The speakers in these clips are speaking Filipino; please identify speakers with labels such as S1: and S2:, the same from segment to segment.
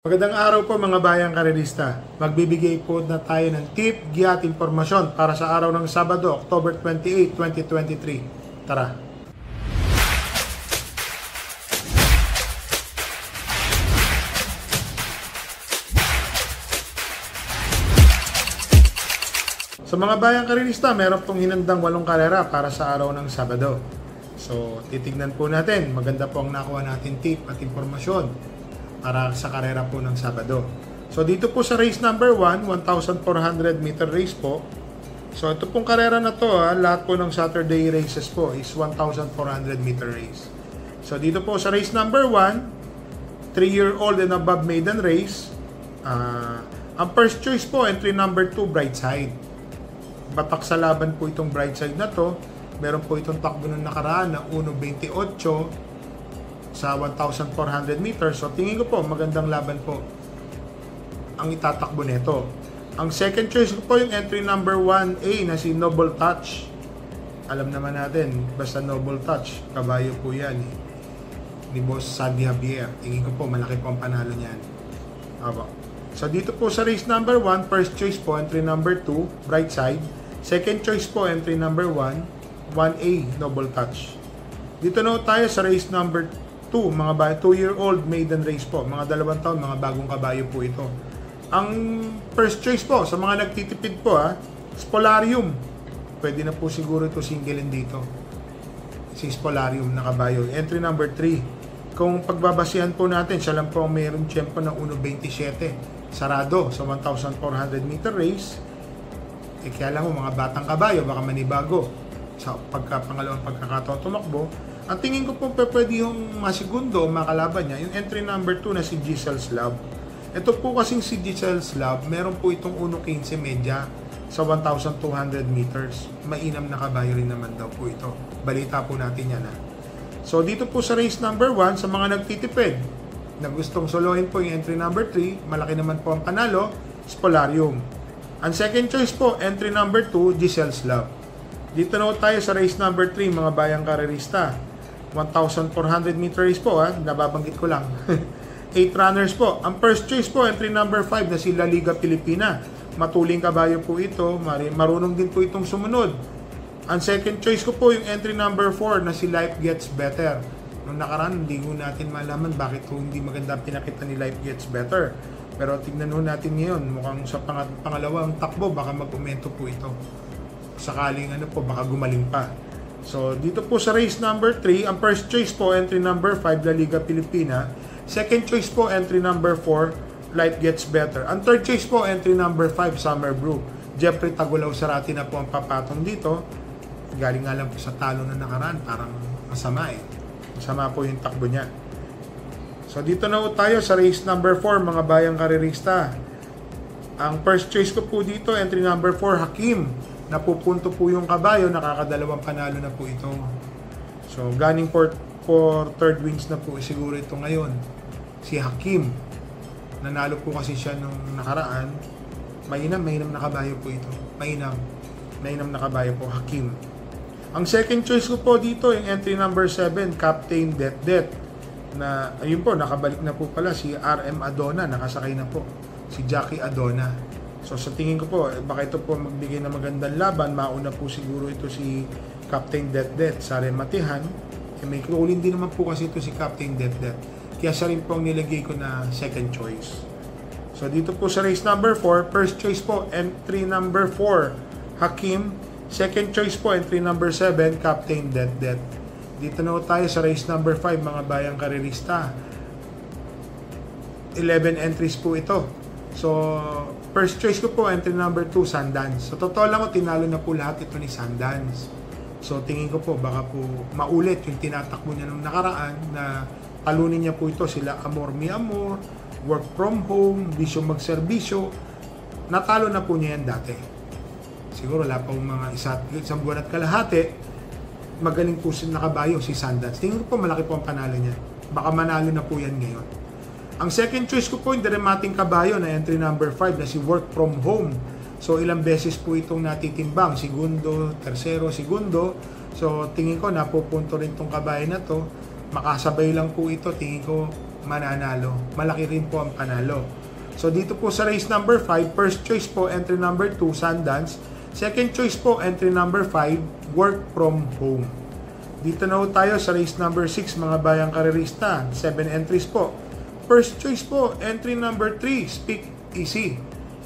S1: Magandang araw po mga bayang karerista. Magbibigay po na tayo ng tip, giya at impormasyon para sa araw ng Sabado, October 28, 2023. Tara! Sa mga bayang karerista, meron pong hinandang 8 karera para sa araw ng Sabado. So, titignan po natin. Maganda po ang nakuha natin tip at impormasyon para sa karera po ng Sabado. So dito po sa race number 1, 1,400 meter race po. So ito pong karera na to, lahat po ng Saturday races po is 1,400 meter race. So dito po sa race number 1, 3-year-old and above maiden race. Ang first choice po, entry number 2, Brightside. Batak sa laban po itong Brightside na to. Meron po itong takbo ng nakaraan na 1.28 sa 1,400 meters. So tingin ko po magandang laban po ang itatakbo nito. Ang second choice ko po yung entry number 1A na si Noble Touch. Alam naman natin, basta Noble Touch, kabayo po yan ni Boss Sandy Javier. Tingin ko po malaki po ang panalo niyan. So dito po sa race number 1, first choice po entry number 2, Brightside. Second choice po entry number 1, 1A, Noble Touch. Dito na tayo sa race number 2, mga 2-year-old maiden race po. Mga 2 taon, mga bagong kabayo po ito. Ang first choice po, sa mga nagtitipid po Spolarium. Pwede na po siguro ito singlein dito. Si Spolarium na kabayo. Entry number 3. Kung pagbabasihan po natin, siya lang po ang mayroong tiyempo ng 1.27. Sarado sa 1,400 meter race. Kaya lang mga batang kabayo, baka manibago. Sa pangalawang pagkakataon tumakbo. Ang tingin ko po pwede yung masigundo o makalaban niya, yung entry number 2 na si Giselle's Love. Ito po kasing si Giselle's Love, meron po itong 1.15 medya sa 1,200 meters. Mainam na kabayo rin naman daw po ito. Balita po natin yan So dito po sa race number 1, sa mga nagtitipid, na gustong solohin po yung entry number 3, malaki naman po ang panalo, Spolarium. Ang second choice po, entry number 2, Giselle's Love. Dito na tayo sa race number 3, mga bayang karerista. 1,400 meter race po nababanggit ko lang. 8 runners po. Ang first choice po, entry number 5 na si La Liga Pilipina. Matuling kabayo po ito, marunong din po itong sumunod. Ang second choice ko po yung entry number 4 na si Life Gets Better. Nung nakaraan, hindi ko natin malaman bakit hindi maganda pinakita ni Life Gets Better. Pero tignan natin ngayon, mukhang sa pangalawang takbo, baka mag-umento po ito. Sakaling baka gumaling pa. So, dito po sa race number 3, ang first choice po, entry number 5, La Liga Pilipina. Second choice po, entry number 4, Life Gets Better. Ang third choice po, entry number 5, Summer Brew. Jeffrey Tagulaw Sarati na po ang papatong dito. Galing nga lang po sa talo na nakaraan, parang masama Masama po yung takbo niya. So, dito na po tayo sa race number 4, mga bayang karerista. Ang first choice ko po dito, entry number 4, Hakim. Napupunto po yung kabayo, nakakadalawang panalo na po ito. So, ganing for third wins na po siguro ito ngayon. Si Hakim. Nanalo po kasi siya nung nakaraan. Mainam na kabayo po ito. Mainam na kabayo po, Hakim. Ang second choice ko po dito, yung entry number 7, Captain Det. Na, ayun po, nakabalik na po pala si RM Adona. Nakasakay na po. Si Jackie Adona. So sa tingin ko po, baka ito po magbigay ng magandang laban. Mauna po siguro ito si Captain Det sa rematihan. May kulin din naman po kasi ito si Captain Det. Kaya siya rin po ang nilagay ko na second choice. So dito po sa race number 4, first choice po, entry number 4, Hakim. Second choice po, entry number 7, Captain Det. Dito na tayo sa race number 5, mga bayang karerista. 11 entries po ito. So, first choice ko po, entry number 2, Sundance. So, totoo lang tinalo na po lahat ito ni Sundance. So, tingin ko po, baka po maulit yung tinatakbo niya nung nakaraan na talunin niya po ito sila Amor Mi Amor, Work From Home, Bisyo Magserbisyo. Natalo na po niya yan dati. Siguro wala pa mga isang buwan at kalahati. Magaling po si nakabayo si Sundance. Tingin ko po malaki po ang panalo niya. Baka manalo na po yan ngayon. Ang second choice ko po yung dramating kabayo na entry number 5 na si Work From Home. So ilang beses po itong natitimbang, segundo, tersero, segundo. So tingin ko napupunto rin itong kabayo na to. Makasabay lang po ito, tingin ko mananalo. Malaki rin po ang panalo. So dito po sa race number 5, first choice po, entry number 2, Sundance. Second choice po, entry number 5, Work From Home. Dito na po tayo sa race number 6, mga bayang karerista. 7 entries po. First choice po, entry number 3, Speak Easy.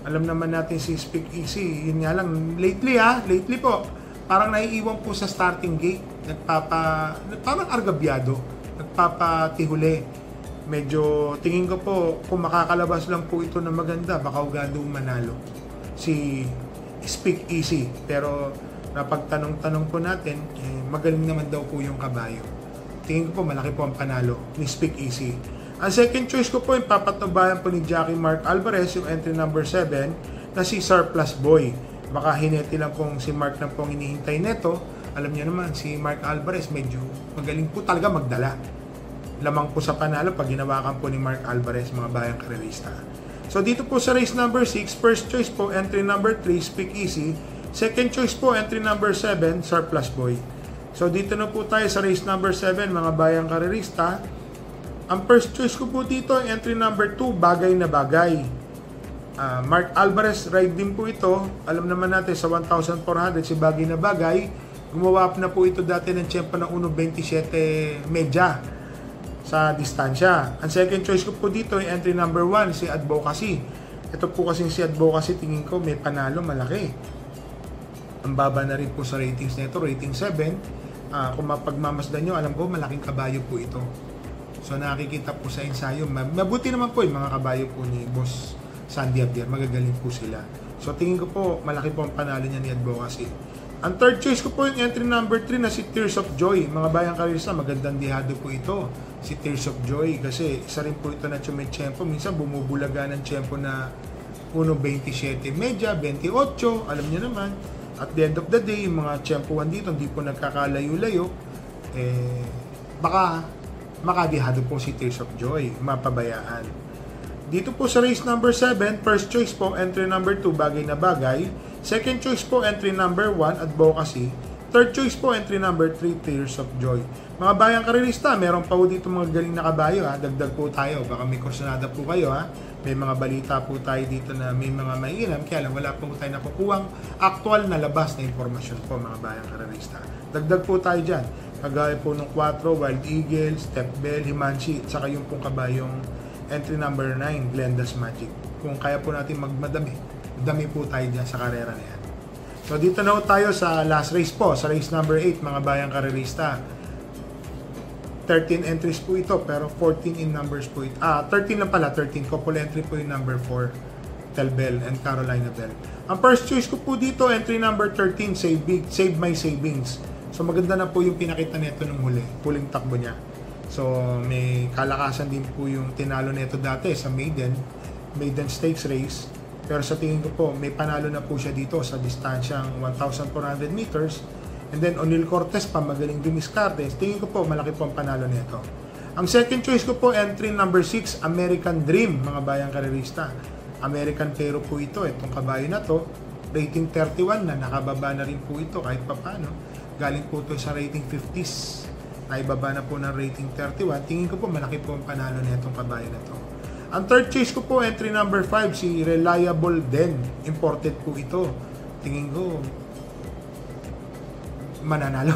S1: Alam naman natin si Speak Easy. Yun nga lang, lately po, parang naiiwan po sa starting gate. Parang argabyado. Nagpapatihuli. Medyo tingin ko po kung makakalabas lang po ito na maganda, baka ugadong manalo si Speak Easy. Pero napagtanong-tanong po natin, magaling naman daw po yung kabayo. Tingin ko po malaki po ang panalo ni Speak Easy. Ang second choice ko po yung papatubayan po ni Jockey Mark Alvarez, yung entry number 7 na si Surplus Boy. Baka hineti lang pong si Mark na pong hinihintay neto. Alam niyo naman, si Mark Alvarez medyo magaling po talaga magdala. Lamang po sa panalo pag ginawakan po ni Mark Alvarez, mga bayang karerista. So dito po sa race number 6, first choice po, entry number 3, Speak Easy. Second choice po, entry number 7, Surplus Boy. So dito na po tayo sa race number 7, mga bayang karerista. Ang first choice ko po dito, entry number 2, Bagay na Bagay. Mark Alvarez ride din po ito. Alam naman natin sa 1,400 si Bagay na Bagay. Gumawa na po ito dati ng tiyempo ng 1.27 medya sa distansya. Ang second choice ko po dito ay entry number 1, si Advocacy. Ito po kasing si Advocacy, tingin ko may panalo malaki. Ang baba na rin po sa ratings nito, rating 7. Kung mapagmamasdan nyo, alam ko malaking kabayo po ito. So nakikita po sa ensayo, mabuti naman po yung mga kabayo po ni Boss Sandy Javier, magagaling po sila. So tingin ko po malaki po ang panalo niya ni Advocacy. Ang third choice ko po yung entry number 3 na si Tears of Joy. Mga bayang karerista, magandang dihado po ito. Si Tears of Joy kasi isa rin po ito na tiyempo. Minsan bumubulaga ng tiyempo na 1.27 medya, 28, alam niyo naman. At the end of the day, yung mga tiyempoan dito hindi po nagkakalayo-layo. Baka makadihado po si Tears of Joy, mapabayaan. Dito po sa race number 7, first choice po, entry number 2, Bagay na Bagay. Second choice po, entry number 1, Advocacy. Third choice po, entry number 3, Tears of Joy. Mga bayang karerista, meron pa po dito mga galing na kabayo. Dagdag po tayo, baka may kursunada po kayo. May mga balita po tayo dito na may mga maiilam. Kaya lang, wala po tayo nakukuhang actual na labas na informasyon po, mga bayang karerista. Dagdag po tayo dyan. Kagaya po ng 4, Wild Eagle, Step Bell, Himanchi, saka yung pong kabayong entry number 9, Glenda's Magic. Kung kaya po natin dami po tayo dyan sa karera na yan. So dito na po tayo sa last race po, sa race number 8, mga bayang karerista. 13 entries po ito, pero 14 in numbers po ito. 13 lang pala, 13. Couple entry po yung number 4, Tel Bell and Carolina Bell. Ang first choice ko po dito, entry number 13, Save My Savings. So maganda na po yung pinakita nito nung huling takbo niya. So may kalakasan din po yung tinalo nito dati sa maiden stakes race. Pero sa tingin ko po, may panalo na po siya dito sa distansyang 1,400 meters. And then, O'Neal Cortez pa, magaling dumiskarte. Tingin ko po, malaki po ang panalo nito. Ang second choice ko po, entry number 6, American Dream, mga bayang karerista. American Pero po ito, itong kabayo na to. Rating 31 na, nakababa na rin po ito kahit papano. Galing po ito sa rating 50s. Naibaba na po ng rating 31. Tingin ko po, malaki po ang panalo nitong kabayo na to. Ang third choice ko po, entry number 5, si Reliable Den. Imported po ito. Tingin ko, mananalo.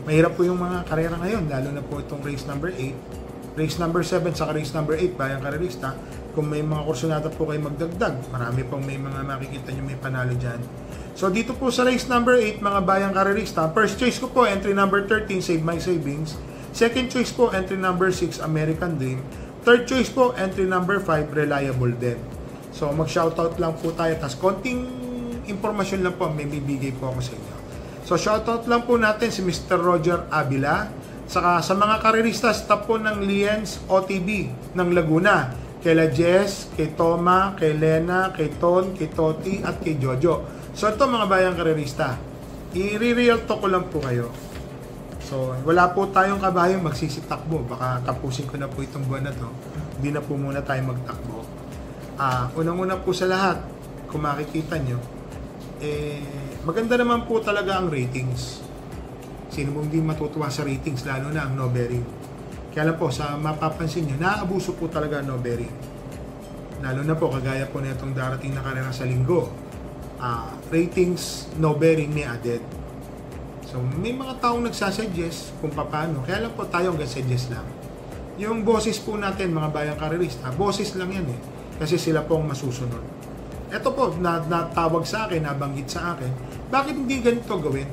S1: Mahirap po yung mga karera ngayon, lalo na po itong race number 8. Race number 7 saka race number 8, bayang karerista. Kung may mga kursunata po kayo magdagdag, marami pong may mga makikita nyo may panalo dyan. So dito po sa race number 8, mga bayang karerista, first choice ko po, entry number 13, Save My Savings. Second choice po, entry number 6, American Dream. Third choice po, entry number 5, Reliable Den. So mag-shoutout lang po tayo, tas konting impormasyon lang po, may bibigay po ako sa inyo. So shoutout lang po natin si Mr. Roger Avila, saka sa mga karerista, staff po ng Lienz OTB ng Laguna, kay La Jess, kay Toma, kay Lena, kay Ton, kay Toti, at kay Jojo. So ito mga bayang karerista, i-real talk ko lang po kayo. So wala po tayong kabayong magsisitakbo, baka tapusin ko na po itong buwan na to, hindi na po muna tayo magtakbo. Unang-una po sa lahat, kung makikita nyo, maganda naman po talaga ang ratings. Sino mong hindi matutuwa sa ratings, lalo na ang no bearing. Kaya lang po, sa mapapansin nyo, naaabuso po talaga no bearing. Lalo na po, kagaya po na itong darating na karera sa linggo. Ratings, no bearing, may added. So, may mga taong nagsasuggest kung paano. Kaya lang po tayo hanggang suggest lang. Yung boses po natin, mga bayang karerista, boses lang yan eh. Kasi sila po ang masusunod. Ito po, natawag sa akin, nabanggit sa akin, bakit hindi ganito gawin?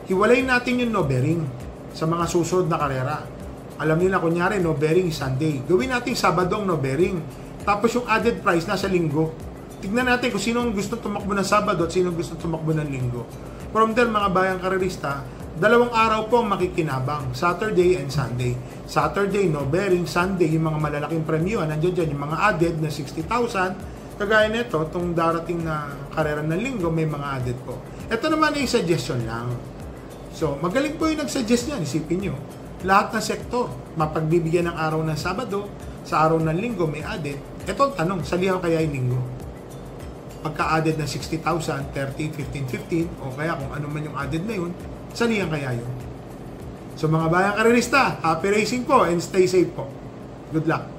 S1: Hiwalay natin yung no bearing sa mga susunod na karera. Alam nila, kunyari, no bearing Sunday. Gawin natin Sabadong no bearing. Tapos yung added price nasa linggo. Tignan natin kung sino ang gusto tumakbo ng Sabado at sino ang gusto tumakbo ng linggo. From there, mga bayang karerista, 2 araw po ang makikinabang, Saturday and Sunday. Saturday, no bearing. Sunday, yung mga malalaking premyo, nandiyan dyan, yung mga added na 60,000. Kagaya nito, itong darating na karera ng linggo, may mga added po. Ito naman ay suggestion lang. So, magaling po yung nag-suggest niyan, isipin nyo. Lahat ng sektor, mapagbibigyan ng araw ng Sabado, sa araw ng linggo may added. Ito ang tanong, salihan kaya yung linggo? Pagka-added ng 60,000, 30, 15, 15, o kaya kung ano man yung added na yun, salihan kaya yun? So mga bayang karerista, happy racing po and stay safe po. Good luck!